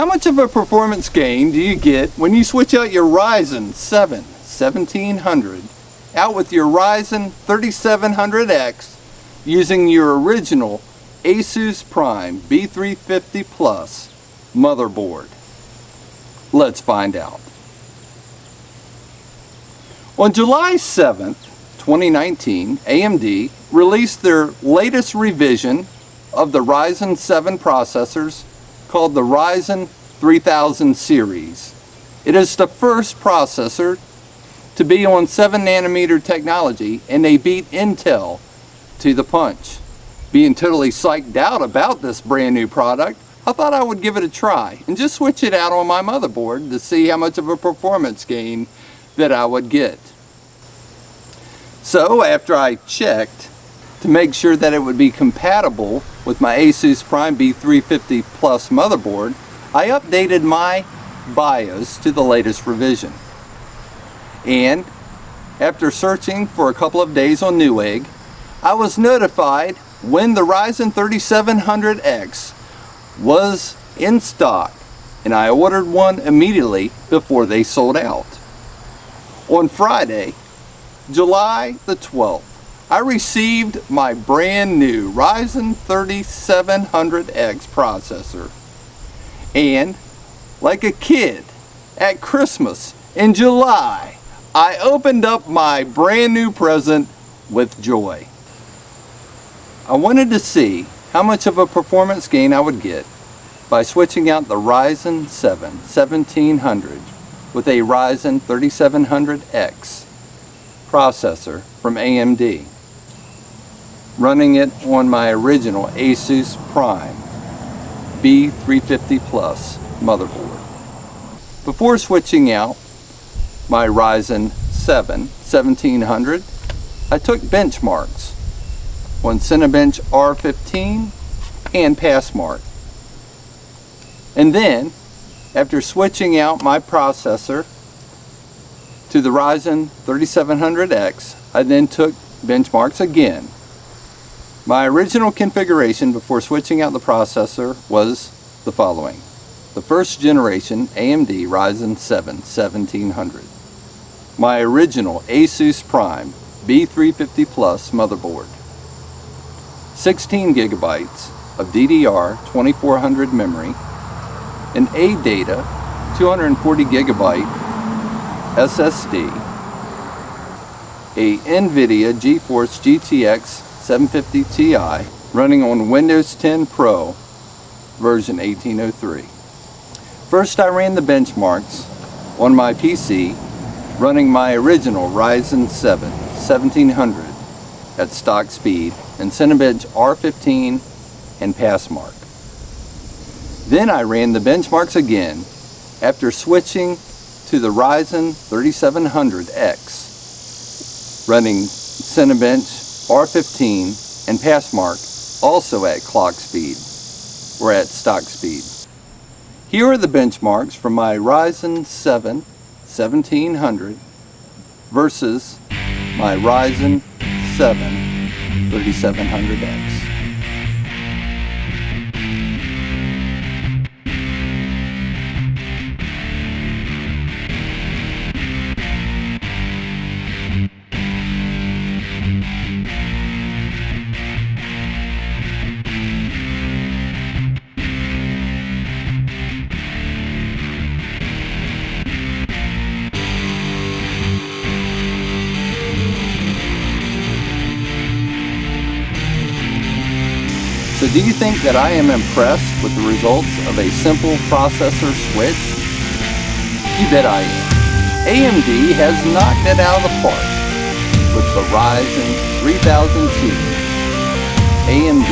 How much of a performance gain do you get when you switch out your Ryzen 7 1700 out with your Ryzen 3700X using your original ASUS Prime B350-Plus motherboard? Let's find out. On July 7th, 2019, AMD released their latest revision of the Ryzen 7 processors called the Ryzen 3000 series. It is the first processor to be on 7nm technology, and they beat Intel to the punch. Being totally psyched out about this brand new product, I thought I would give it a try and just switch it out on my motherboard to see how much of a performance gain that I would get. So after I checked to make sure that it would be compatible with my ASUS Prime B350-Plus motherboard, I updated my BIOS to the latest revision. And after searching for a couple of days on Newegg, I was notified when the Ryzen 3700X was in stock, and I ordered one immediately before they sold out. On Friday, July the 12th, I received my brand new Ryzen 3700X processor. And like a kid at Christmas in July, I opened up my brand new present with joy. I wanted to see how much of a performance gain I would get by switching out the Ryzen 7 1700 with a Ryzen 3700X processor from AMD, running it on my original ASUS Prime B350-Plus motherboard. Before switching out my Ryzen 7 1700, I took benchmarks on Cinebench R15 and Passmark. And then, after switching out my processor to the Ryzen 3700X, I then took benchmarks again. My original configuration before switching out the processor was the following: the first generation AMD Ryzen 7 1700, my original ASUS Prime B350-Plus motherboard, 16 gigabytes of DDR 2400 memory, an ADATA 240 gigabyte SSD, a NVIDIA GeForce GTX 750 Ti running on Windows 10 Pro version 1803. First, I ran the benchmarks on my PC running my original Ryzen 7 1700 at stock speed and Cinebench R15 and Passmark. Then I ran the benchmarks again after switching to the Ryzen 3700X running Cinebench R15 and Passmark also at clock speed or at stock speed. Here are the benchmarks from my Ryzen 7 1700 versus my Ryzen 7 3700X. So do you think that I am impressed with the results of a simple processor switch? You bet I am. AMD has knocked it out of the park with the Ryzen 3000 series. AMD